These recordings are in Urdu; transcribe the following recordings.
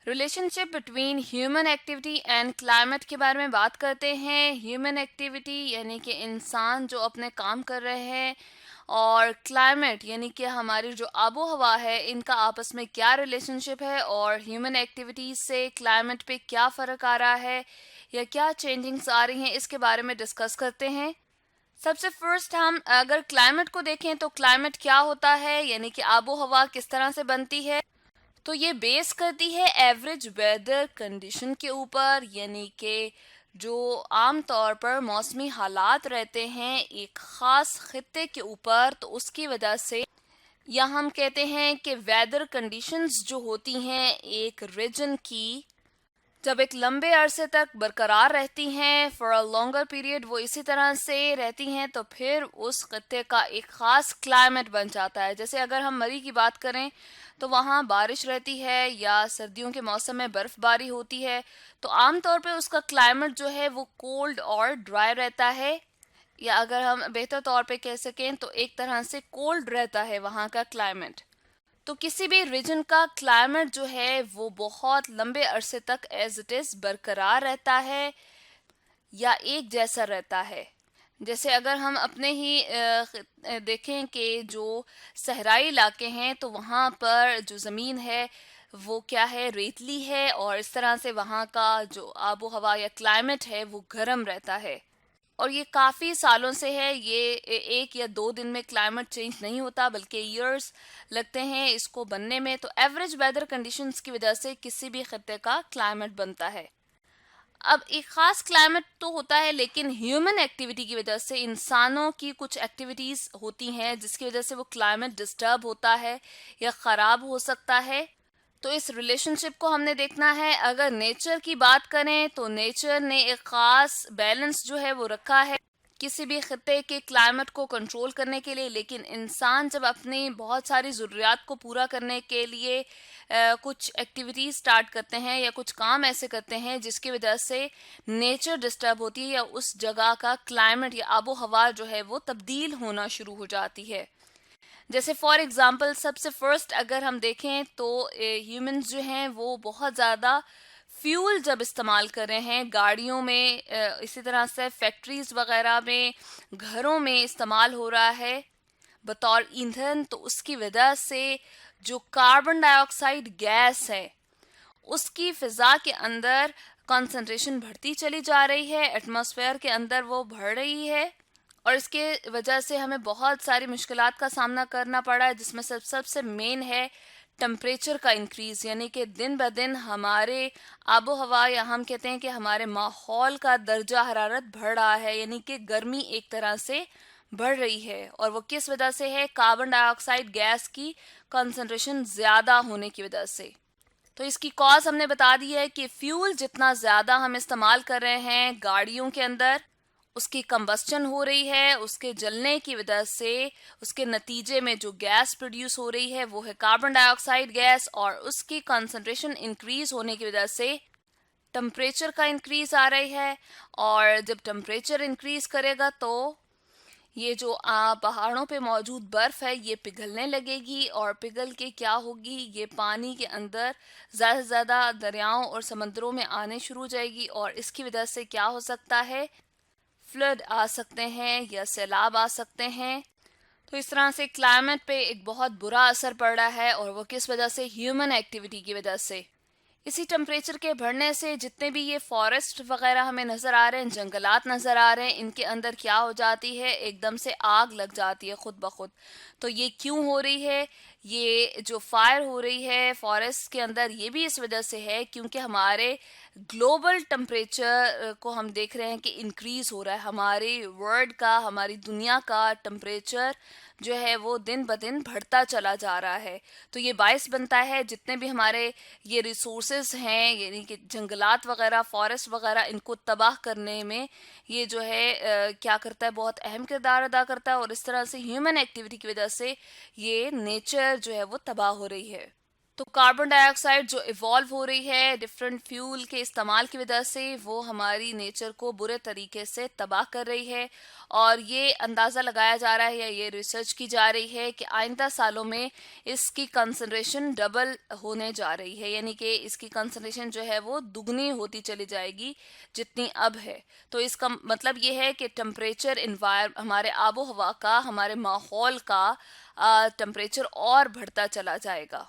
Relation ship between human activity and climate کے بارے میں بات کرتے ہیں. ہیومن ایکٹیویٹی یعنی کہ انسان جو اپنے کام کر رہے ہیں، اور کلائمیٹ یعنی کہ ہماری جو آب و ہوا ہے، ان کا آپس میں کیا ریلیشن شپ ہے، اور ہیومن ایکٹیویٹیز سے کلائمیٹ پہ کیا فرق آ رہا ہے یا کیا چینجنگز آ رہی ہیں، اس کے بارے میں ڈسکس کرتے ہیں. سب سے فرسٹ ہم اگر کلائمیٹ کو دیکھیں تو کلائمیٹ کیا ہوتا ہے، یعنی کہ آب و ہوا کس طرح سے بنتی ہے. تو یہ بیس کرتی ہے ایوریج ویدر کنڈیشن کے اوپر، یعنی کہ جو عام طور پر موسمی حالات رہتے ہیں ایک خاص خطے کے اوپر، تو اس کی وجہ سے یا ہم کہتے ہیں کہ ویدر کنڈیشنز جو ہوتی ہیں ایک ریجن کی، جب ایک لمبے عرصے تک برقرار رہتی ہیں فار اے لانگر پیریڈ، وہ اسی طرح سے رہتی ہیں، تو پھر اس خطے کا ایک خاص کلائمیٹ بن جاتا ہے. جیسے اگر ہم مری کی بات کریں تو وہاں بارش رہتی ہے یا سردیوں کے موسم میں برف باری ہوتی ہے، تو عام طور پہ اس کا کلائمیٹ جو ہے وہ کولڈ اور ڈرائی رہتا ہے، یا اگر ہم بہتر طور پہ کہہ سکیں تو ایک طرح سے کولڈ رہتا ہے وہاں کا کلائمیٹ. تو کسی بھی ریجن کا کلائمیٹ جو ہے وہ بہت لمبے عرصے تک ایز اٹ از برقرار رہتا ہے یا ایک جیسا رہتا ہے. جیسے اگر ہم اپنے ہی دیکھیں کہ جو صحرائی علاقے ہیں تو وہاں پر جو زمین ہے وہ کیا ہے، ریتلی ہے، اور اس طرح سے وہاں کا جو آب و ہوا یا کلائمیٹ ہے وہ گرم رہتا ہے. اور یہ کافی سالوں سے ہے، یہ ایک یا دو دن میں کلائمیٹ چینج نہیں ہوتا بلکہ ایئرز لگتے ہیں اس کو بننے میں. تو ایوریج ویدر کنڈیشنز کی وجہ سے کسی بھی خطے کا کلائمیٹ بنتا ہے. اب ایک خاص کلائمیٹ تو ہوتا ہے، لیکن ہیومن ایکٹیویٹی کی وجہ سے انسانوں کی کچھ ایکٹیویٹیز ہوتی ہیں جس کی وجہ سے وہ کلائمیٹ ڈسٹرب ہوتا ہے یا خراب ہو سکتا ہے. تو اس ریلیشن شپ کو ہم نے دیکھنا ہے. اگر نیچر کی بات کریں تو نیچر نے ایک خاص بیلنس جو ہے وہ رکھا ہے کسی بھی خطے کے کلائمیٹ کو کنٹرول کرنے کے لیے، لیکن انسان جب اپنی بہت ساری ضروریات کو پورا کرنے کے لیے کچھ ایکٹیویٹیز سٹارٹ کرتے ہیں یا کچھ کام ایسے کرتے ہیں جس کی وجہ سے نیچر ڈسٹرب ہوتی ہے یا اس جگہ کا کلائمیٹ یا آب و ہوا جو ہے وہ تبدیل ہونا شروع ہو جاتی ہے. جیسے فار ایگزامپل سب سے فرسٹ اگر ہم دیکھیں تو ہیومنز جو ہیں وہ بہت زیادہ فیول جب استعمال کر رہے ہیں گاڑیوں میں، اسی طرح سے فیکٹریز وغیرہ میں، گھروں میں استعمال ہو رہا ہے بطور ایندھن، تو اس کی وجہ سے جو کاربن ڈائی آکسائڈ گیس ہے اس کی فضا کے اندر کنسنٹریشن بڑھتی چلی جا رہی ہے، ایٹماسفیئر کے اندر وہ بڑھ رہی ہے، اور اس کے وجہ سے ہمیں بہت ساری مشکلات کا سامنا کرنا پڑا ہے، جس میں سب سے مین ہے ٹمپریچر کا انکریز، یعنی کہ دن بہ دن ہمارے آب و ہوا یا ہم کہتے ہیں کہ ہمارے ماحول کا درجہ حرارت بڑھ رہا ہے، یعنی کہ گرمی ایک طرح سے بڑھ رہی ہے. اور وہ کس وجہ سے ہے؟ کاربن ڈائی آکسائڈ گیس کی کنسنٹریشن زیادہ ہونے کی وجہ سے. تو اس کی کاز ہم نے بتا دی ہے کہ فیول جتنا زیادہ ہم استعمال کر رہے ہیں گاڑیوں کے اندر، اس کی کمبسچن ہو رہی ہے، اس کے جلنے کی وجہ سے اس کے نتیجے میں جو گیس پروڈیوس ہو رہی ہے وہ ہے کاربن ڈائی آکسائڈ گیس، اور اس کی کنسنٹریشن انکریز ہونے کی وجہ سے ٹمپریچر کا انکریز آ رہی ہے. اور جب ٹمپریچر انکریز کرے گا تو یہ جو پہاڑوں پہ موجود برف ہے یہ پگھلنے لگے گی، اور پگھل کے کیا ہوگی، یہ پانی کے اندر زیادہ سے زیادہ دریاؤں اور سمندروں میں آنے شروع ہو جائے گی، اور اس کی وجہ سے کیا ہو سکتا ہے، فلڈ آ سکتے ہیں یا سیلاب آ سکتے ہیں. تو اس طرح سے کلائمیٹ پہ ایک بہت برا اثر پڑ رہا ہے، اور وہ کس وجہ سے؟ ہیومن ایکٹیویٹی کی وجہ سے. اسی ٹمپریچر کے بڑھنے سے جتنے بھی یہ فارسٹ وغیرہ ہمیں نظر آ رہے ہیں، جنگلات نظر آ رہے ہیں، ان کے اندر کیا ہو جاتی ہے، ایک دم سے آگ لگ جاتی ہے خود بخود. تو یہ کیوں ہو رہی ہے؟ یہ جو فائر ہو رہی ہے فارسٹ کے اندر، یہ بھی اس وجہ سے ہے کیونکہ ہمارے گلوبل ٹمپریچر کو ہم دیکھ رہے ہیں کہ انکریز ہو رہا ہے. ہماری ورلڈ کا، ہماری دنیا کا ٹمپریچر جو ہے وہ دن بہ دن بڑھتا چلا جا رہا ہے. تو یہ باعث بنتا ہے جتنے بھی ہمارے یہ ریسورسز ہیں، یعنی کہ جنگلات وغیرہ، فارسٹ وغیرہ، ان کو تباہ کرنے میں یہ جو ہے کیا کرتا ہے، بہت اہم کردار ادا کرتا ہے. اور اس طرح سے ہیومن ایکٹیویٹی کی وجہ سے یہ نیچر جو ہے وہ تباہ ہو رہی ہے. تو کاربن ڈائی آکسائڈ جو ایوالو ہو رہی ہے ڈفرینٹ فیول کے استعمال کی وجہ سے، وہ ہماری نیچر کو برے طریقے سے تباہ کر رہی ہے، اور یہ اندازہ لگایا جا رہا ہے یا یہ ریسرچ کی جا رہی ہے کہ آئندہ سالوں میں اس کی کنسنٹریشن ڈبل ہونے جا رہی ہے، یعنی کہ اس کی کنسنٹریشن جو ہے وہ دگنی ہوتی چلی جائے گی جتنی اب ہے۔ تو اس کا مطلب یہ ہے کہ ٹمپریچر ہمارے آب و ہوا کا، ہمارے ماحول کا ٹمپریچر اور بڑھتا چلا جائے گا۔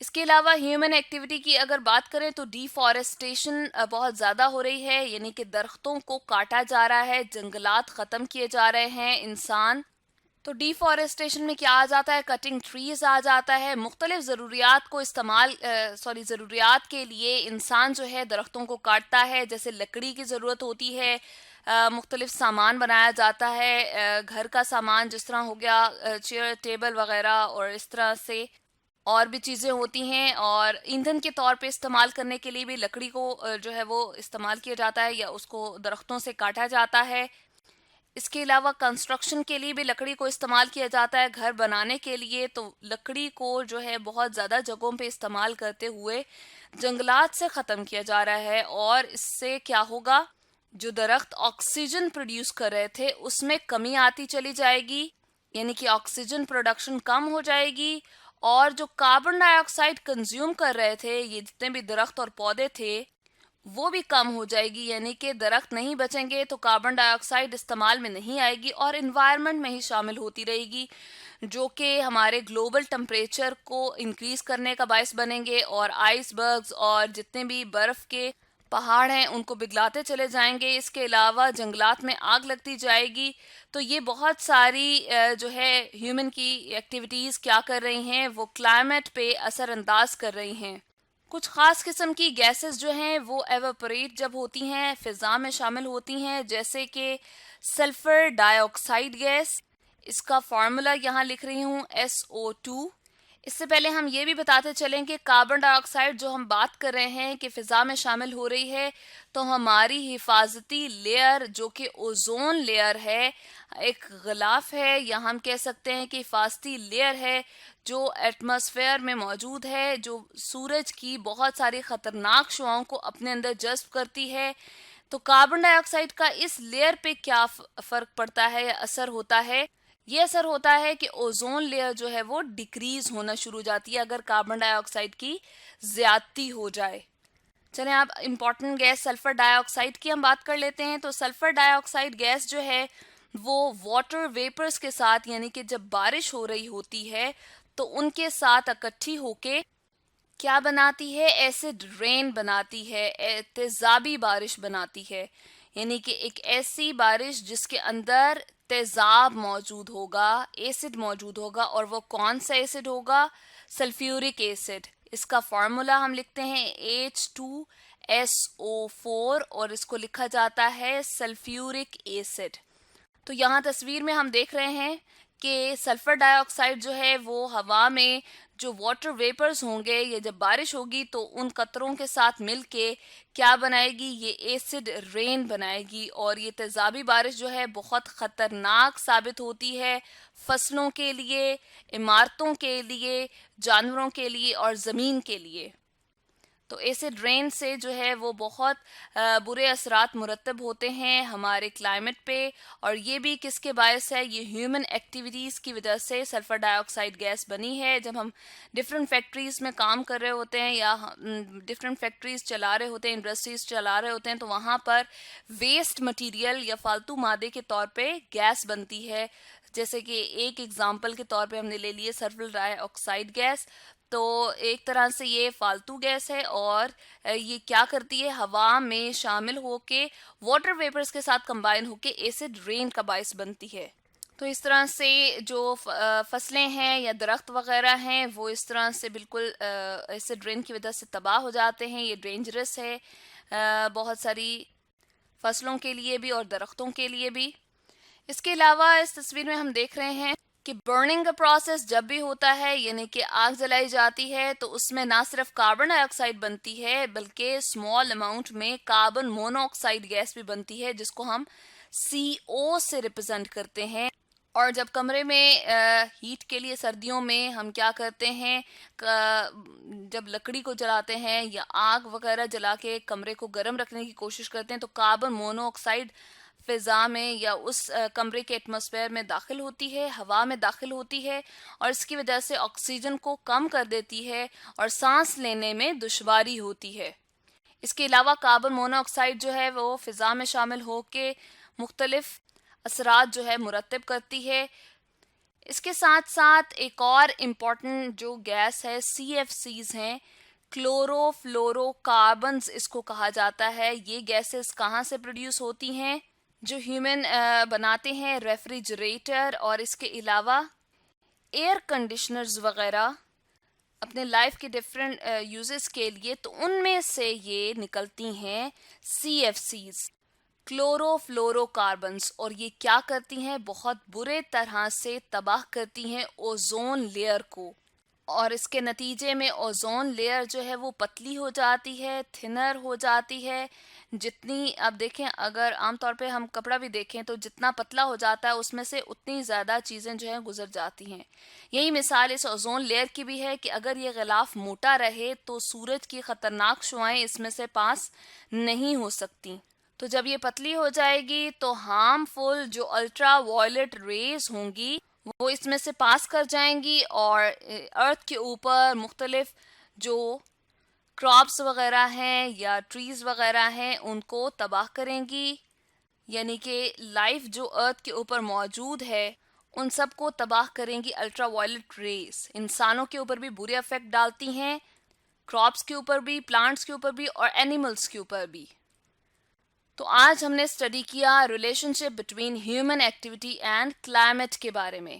اس کے علاوہ ہیومن ایکٹیویٹی کی اگر بات کریں تو ڈیفارسٹیشن بہت زیادہ ہو رہی ہے، یعنی کہ درختوں کو کاٹا جا رہا ہے، جنگلات ختم کیے جا رہے ہیں انسان۔ تو ڈیفارسٹیشن میں کیا آ جاتا ہے؟ کٹنگ ٹریز آ جاتا ہے۔ مختلف ضروریات کو ضروریات کے لیے انسان جو ہے درختوں کو کاٹتا ہے، جیسے لکڑی کی ضرورت ہوتی ہے، مختلف سامان بنایا جاتا ہے، گھر کا سامان جس طرح ہو گیا چیئر ٹیبل وغیرہ، اور اس طرح سے اور بھی چیزیں ہوتی ہیں، اور ایندھن کے طور پہ استعمال کرنے کے لیے بھی لکڑی کو جو ہے وہ استعمال کیا جاتا ہے یا اس کو درختوں سے کاٹا جاتا ہے۔ اس کے علاوہ کنسٹرکشن کے لیے بھی لکڑی کو استعمال کیا جاتا ہے، گھر بنانے کے لیے تو لکڑی کو جو ہے بہت زیادہ جگہوں پہ استعمال کرتے ہوئے جنگلات سے ختم کیا جا رہا ہے، اور اس سے کیا ہوگا؟ جو درخت آکسیجن پروڈیوس کر رہے تھے اس میں کمی آتی چلی جائے گی، یعنی کہ آکسیجن پروڈکشن کم ہو جائے گی، اور جو کاربن ڈائی آکسائڈ کنزیوم کر رہے تھے یہ جتنے بھی درخت اور پودے تھے وہ بھی کم ہو جائے گی، یعنی کہ درخت نہیں بچیں گے تو کاربن ڈائی آکسائڈ استعمال میں نہیں آئے گی اور انوائرمنٹ میں ہی شامل ہوتی رہے گی، جو کہ ہمارے گلوبل ٹمپریچر کو انکریز کرنے کا باعث بنیں گے، اور آئس برگز اور جتنے بھی برف کے پہاڑ ہیں ان کو پگھلاتے چلے جائیں گے۔ اس کے علاوہ جنگلات میں آگ لگتی جائے گی۔ تو یہ بہت ساری جو ہے ہیومن کی ایکٹیویٹیز کیا کر رہی ہیں، وہ کلائمیٹ پہ اثر انداز کر رہی ہیں۔ کچھ خاص قسم کی گیسز جو ہیں وہ ایواپوریٹ جب ہوتی ہیں فضا میں شامل ہوتی ہیں، جیسے کہ سلفر ڈائی آکسائڈ گیس، اس کا فارمولا یہاں لکھ رہی ہوں SO2۔ اس سے پہلے ہم یہ بھی بتاتے چلیں کہ کاربن ڈائی آکسائڈ جو ہم بات کر رہے ہیں کہ فضا میں شامل ہو رہی ہے، تو ہماری حفاظتی لیئر جو کہ اوزون لیئر ہے، ایک غلاف ہے، یا ہم کہہ سکتے ہیں کہ حفاظتی لیئر ہے جو ایٹماسفیئر میں موجود ہے، جو سورج کی بہت ساری خطرناک شعاؤں کو اپنے اندر جذب کرتی ہے۔ تو کاربن ڈائی آکسائڈ کا اس لیئر پہ کیا فرق پڑتا ہے یا اثر ہوتا ہے؟ یہ اثر ہوتا ہے کہ اوزون لیئر جو ہے وہ ڈیکریز ہونا شروع ہو جاتی ہے اگر کاربن ڈائی آکسائڈ کی زیادتی ہو جائے۔ چلیں اب امپورٹنٹ گیس سلفر ڈائی آکسائڈ کی ہم بات کر لیتے ہیں۔ تو سلفر ڈائی آکسائڈ گیس جو ہے وہ واٹر ویپرز کے ساتھ، یعنی کہ جب بارش ہو رہی ہوتی ہے تو ان کے ساتھ اکٹھی ہو کے کیا بناتی ہے؟ ایسڈ رین بناتی ہے، تیزابی بارش بناتی ہے، یعنی کہ ایک ایسی بارش جس کے اندر تیزاب موجود ہوگا، ایسڈ موجود ہوگا، اور وہ کون سا ایسڈ ہوگا؟ Sulphuric acid. اس کا فارمولا ہم لکھتے ہیں H2SO4، اور اس کو لکھا جاتا ہے سلفیورک ایسڈ۔ تو یہاں تصویر میں ہم دیکھ رہے ہیں کہ سلفر ڈائی آکسائڈ جو ہے وہ ہوا میں جو واٹر ویپرز ہوں گے، یہ جب بارش ہوگی تو ان قطروں کے ساتھ مل کے کیا بنائے گی؟ یہ ایسڈ رین بنائے گی، اور یہ تیزابی بارش جو ہے بہت خطرناک ثابت ہوتی ہے فصلوں کے لیے، عمارتوں کے لیے، جانوروں کے لیے اور زمین کے لیے۔ تو ایسڈ رین سے جو ہے وہ بہت برے اثرات مرتب ہوتے ہیں ہمارے کلائمیٹ پہ، اور یہ بھی کس کے باعث ہے؟ یہ ہیومن ایکٹیویٹیز کی وجہ سے سلفر ڈائی آکسائڈ گیس بنی ہے۔ جب ہم ڈفرینٹ فیکٹریز میں کام کر رہے ہوتے ہیں یا ڈفرینٹ فیکٹریز چلا رہے ہوتے ہیں، انڈسٹریز چلا رہے ہوتے ہیں، تو وہاں پر ویسٹ مٹیریل یا فالتو مادے کے طور پہ گیس بنتی ہے، جیسے کہ ایک ایگزامپل کے طور پہ ہم نے لے لیے سلفر ڈائی آکسائڈ گیس۔ تو ایک طرح سے یہ فالتو گیس ہے، اور یہ کیا کرتی ہے؟ ہوا میں شامل ہو کے واٹر ویپرز کے ساتھ کمبائن ہو کے ایسڈ رین کا باعث بنتی ہے۔ تو اس طرح سے جو فصلیں ہیں یا درخت وغیرہ ہیں وہ اس طرح سے بالکل ایسڈ رین کی وجہ سے تباہ ہو جاتے ہیں۔ یہ ڈینجرس ہے بہت ساری فصلوں کے لیے بھی اور درختوں کے لیے بھی۔ اس کے علاوہ اس تصویر میں ہم دیکھ رہے ہیں کہ برننگ کا پروسیس جب بھی ہوتا ہے، یعنی کہ آگ جلائی جاتی ہے، تو اس میں نہ صرف کاربن ڈائی آکسائڈ بنتی ہے بلکہ اسمال اماؤنٹ میں کاربن مونو آکسائڈ گیس بھی بنتی ہے، جس کو ہم CO سے ریپرزینٹ کرتے ہیں، اور جب کمرے میں ہیٹ کے لیے سردیوں میں ہم کیا کرتے ہیں، جب لکڑی کو جلاتے ہیں یا آگ وغیرہ جلا کے کمرے کو گرم رکھنے کی کوشش کرتے ہیں تو کاربن مونو آکسائڈ فضا میں یا اس کمرے کے ایٹماسفیئر میں داخل ہوتی ہے، ہوا میں داخل ہوتی ہے، اور اس کی وجہ سے آکسیجن کو کم کر دیتی ہے اور سانس لینے میں دشواری ہوتی ہے۔ اس کے علاوہ کاربن مونو آکسائڈ جو ہے وہ فضا میں شامل ہو کے مختلف اثرات جو ہے مرتب کرتی ہے۔ اس کے ساتھ ساتھ ایک اور امپورٹنٹ جو گیس ہے CFCs ہیں، کلورو فلورو کاربنز اس کو کہا جاتا ہے۔ یہ گیسز کہاں سے پروڈیوس ہوتی ہیں؟ جو ہیومن بناتے ہیں ریفریجریٹر اور اس کے علاوہ ایئر کنڈیشنرز وغیرہ اپنے لائف کے ڈفرینٹ یوزز کے لیے، تو ان میں سے یہ نکلتی ہیں CFCs، کلورو فلورو کاربنز، اور یہ کیا کرتی ہیں؟ بہت برے طرح سے تباہ کرتی ہیں اوزون لیئر کو، اور اس کے نتیجے میں اوزون لیئر جو ہے وہ پتلی ہو جاتی ہے، تھنر ہو جاتی ہے۔ جتنی اب دیکھیں، اگر عام طور پہ ہم کپڑا بھی دیکھیں تو جتنا پتلا ہو جاتا ہے اس میں سے اتنی زیادہ چیزیں جو ہیں گزر جاتی ہیں۔ یہی مثال اس اوزون لیئر کی بھی ہے کہ اگر یہ غلاف موٹا رہے تو سورج کی خطرناک شعاعیں اس میں سے پاس نہیں ہو سکتی۔ تو جب یہ پتلی ہو جائے گی تو ہارمفل جو الٹرا وائلٹ ریز ہوں گی وہ اس میں سے پاس کر جائیں گی اور ارتھ کے اوپر مختلف جو کراپس وغیرہ ہیں یا ٹریز وغیرہ ہیں ان کو تباہ کریں گی، یعنی کہ لائف جو ارتھ کے اوپر موجود ہے ان سب کو تباہ کریں گی الٹرا وائلٹ ریز۔ انسانوں کے اوپر بھی برے افیکٹ ڈالتی ہیں، کراپس کے اوپر بھی، پلانٹس کے اوپر بھی اور اینیملز کے اوپر بھی۔ تو آج ہم نے اسٹڈی کیا relation ship between human activity and climate کے بارے میں۔